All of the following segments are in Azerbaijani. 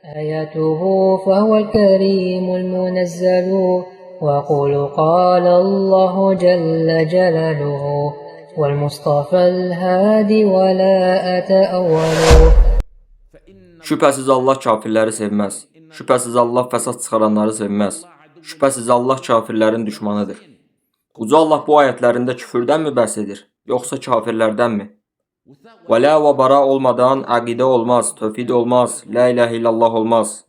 آياته فهو الكريم المنزل وقل قال الله جل جلاله والمصطفى الهادي ولا أتأول. Şübhəsiz Allah kafirləri sevməz. Şübhəsiz Allah fəsad çıxaranları sevməz. Şübhəsiz Allah kafirlərin düşmanıdır. Uca Allah bu ayətlərində küfrdənmi bəhs edir, yoxsa kafirlərdənmi? Vələ və bara olmadan əqidə olmaz, tövhid olmaz, la ilahə illallah olmaz.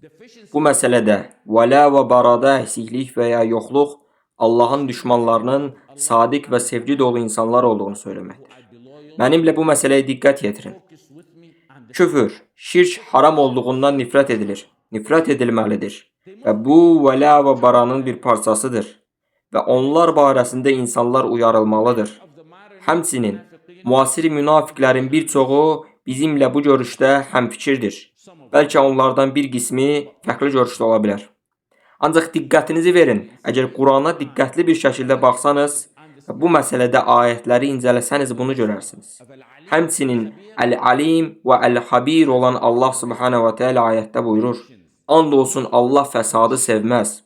Bu məsələdə vələ və barada əksiklik və ya yoxluq Allahın düşmanlarının sadiq və sevgi dolu insanlar olduğunu söyləməkdir. Mənimlə bu məsələyə diqqət yetirin. Küfür, şirk haram olduğundan nifrət edilir, nifrət edilməlidir və bu vələ və baranın bir parçasıdır və onlar barəsində insanlar uyarılmalıdır. Həmçinin, müasir münafiqlərin bir çoxu bizimlə bu görüşdə həmfikirdir. Bəlkə onlardan bir qismi fərqli görüşdə ola bilər. Ancaq diqqətinizi verin, əgər Qurana diqqətli bir şəkildə baxsanız, bu məsələdə ayətləri incələsəniz bunu görərsiniz. Həmçinin Əl-Alim və Əl-Xabir olan Allah Subhanahu və Teala ayətdə buyurur: And olsun Allah fəsadı sevməz.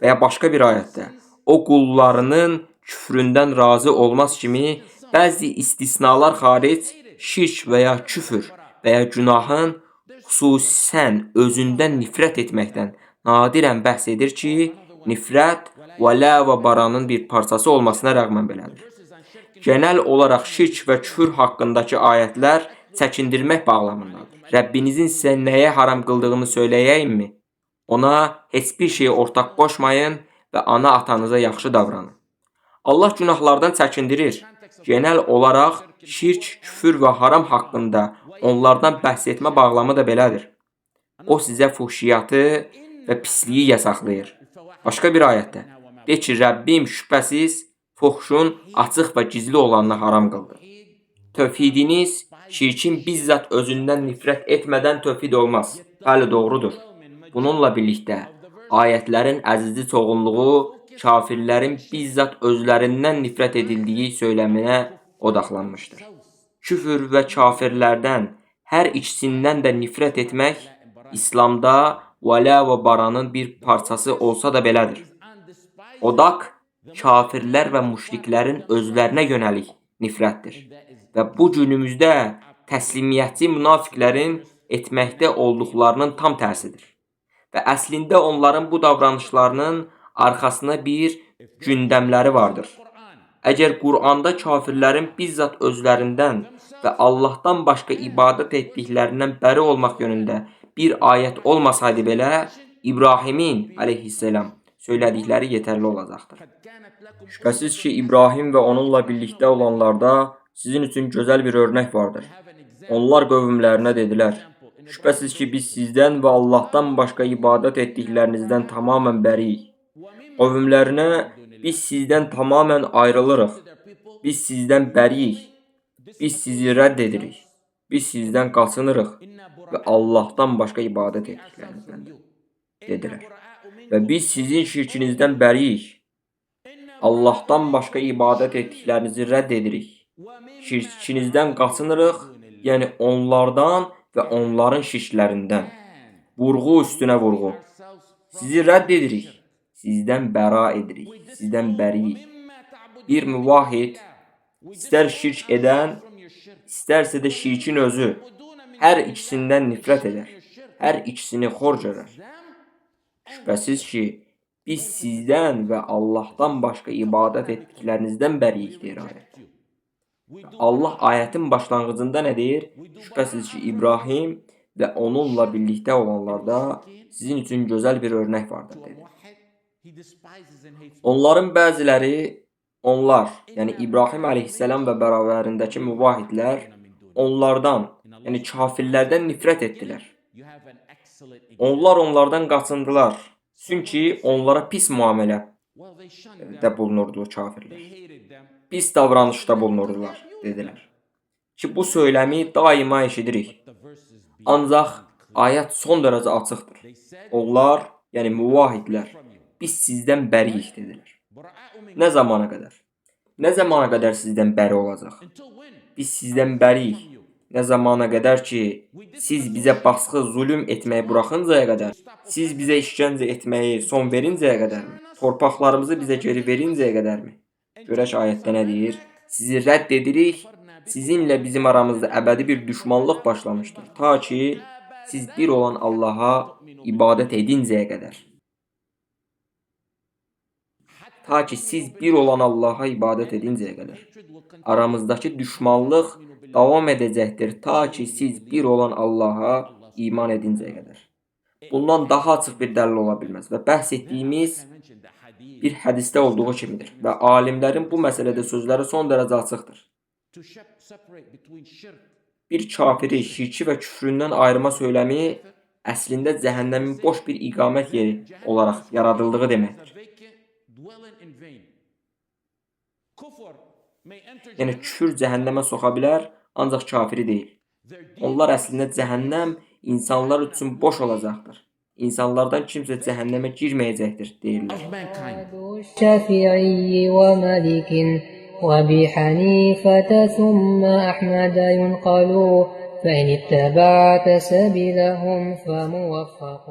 Və ya başqa bir ayətdə, o qullarının küfründən razı olmaz kimi bəzi istisnalar xaric şirk və ya küfür və ya günahın xüsusən özündən nifrət etməkdən nadirən bəhs edir ki, nifrət vələ və baranın bir parçası olmasına rəğmən belədir. Genel olaraq şirk və küfür haqqındakı ayətlər çəkindirmək bağlamındadır. Rəbbinizin sizə nəyə haram qıldığını söyləyəyimmi? Ona heç bir şeyi ortaq qoşmayın və ana atanıza yaxşı davranın. Allah günahlardan çəkindirir. Genel olaraq şirk, küfür və haram haqqında onlardan bəhs etmə bağlamı da belədir. O sizə fuhşiyyatı və pisliyi yasaqlayır. Başqa bir ayətdə, de ki, Rəbbim şübhəsiz fuhşun açıq və gizli olanını haram qıldı. Tövhidiniz, şirkin bizzat özündən nifrət etmədən tövhid olmaz. Bəli, doğrudur. Bununla birlikdə, ayətlərin əzizi çoğunluğu kafirlərin bizzat özlərindən nifrət edildiyi söyləminə odaqlanmışdır. Küfür və kafirlərdən hər ikisindən də nifrət etmək, İslamda vələ və baranın bir parçası olsa da belədir. Odaq, kafirlər və müşriklərin özlərinə yönəlik nifrətdir və bu günümüzdə təslimiyyətçi münafiqlərin etməkdə olduqlarının tam tərsidir və əslində onların bu davranışlarının arxasına bir gündəmləri vardır. Əgər Quranda kafirlərin bizzat özlərindən və Allahdan başqa ibadət etdiklərindən bəri olmaq yönündə bir ayət olmasaydı belə, İbrahimin əleyhisselam söylədikləri yetərli olacaqdır. Şübhəsiz ki, İbrahim və onunla birlikdə olanlarda sizin üçün gözəl bir örnək vardır. Onlar qövmlərinə dedilər: Şübhəsiz ki, biz sizdən və Allahdan başqa ibadət etdiklərinizdən tamamən bəriyik. Qövmlərinə biz sizdən tamamən ayrılırıq. Biz sizdən bəriyik. Biz sizi rədd edirik. Biz sizdən qaçınırıq və Allahdan başqa ibadət etdiklərinizdən dedilər. Və biz sizin şirkinizdən bəriyik. Allahdan başqa ibadət etdiklərinizi rədd edirik. Şirkinizdən qaçınırıq, yəni onlardan və onların şirklərindən. Vurğu üstünə vurğu. Sizi rədd edirik. Sizdən bəra edirik. Sizdən bəriyik. Bir müvahid, istər şirk edən, istərsə də şirkin özü, hər ikisindən nifrət edər. Hər ikisini xor görər. Şübhəsiz ki, biz sizdən və Allahdan başqa ibadət etdiklərinizdən bəriyik, deyir ayət. Allah ayətin başlanğıcında nə deyir? Şübhəsiz ki, İbrahim və onunla birlikdə olanlarda sizin üçün gözəl bir örnək vardır, dedi. Onların bəziləri, yəni İbrahim əleyhisselam və bərabərindəki müvahidlər, onlardan, yəni kafirlərdən nifrət etdilər. Onlar onlardan qaçındılar. Çünki onlara pis müamilədə bulunurdu kafirlər. Pis davranışda bulunurdular, dedilər. Ki, bu söyləmi daima eşidirik. Ancaq ayət son dərəcə açıqdır. Onlar, yəni müvahidlər, biz sizdən bəriyik, dedilər. Nə zamana qədər? Nə zamana qədər sizdən bəri olacaq? Biz sizdən bəriyik. Nə zamana qədər ki, siz bizə basqı, zulüm etməyi buraxıncaya qədər, siz bizə işgəncə etməyi son verincəyə qədərmi? Torpaqlarımızı bizə geri verincəyə qədərmi? Görək ayətdə nə deyir? Sizi rədd edirik, sizinlə bizim aramızda əbədi bir düşmanlıq başlamışdır. Ta ki, siz bir olan Allaha ibadət edincəyə qədər. Ta ki, siz bir olan Allaha ibadət edincəyə qədər. Aramızdakı düşmanlıq davam edəcəkdir. Ta ki, siz bir olan Allaha iman edincəyə qədər. Bundan daha açıq bir dəlil ola bilməz və bəhs etdiyimiz bir hədisdə olduğu kimidir və alimlərin bu məsələdə sözləri son dərəcə açıqdır. Bir kafiri şirki və küfründən ayırma söyləmi əslində cəhənnəmin boş bir iqamət yeri olaraq yaradıldığı deməkdir. Yəni küfür cəhənnəmə soxa bilər, ancaq kafiri deyil. Onlar əslində cəhənnəm insanlar üçün boş olacaqdır. İnsanlardan kimsə cəhənnəmə girməyəcəkdir deyirlər. الشافعي ومالك وأبي حنيفة ثم أحمد ينقل فإن اتبعت سبيلهم فموفق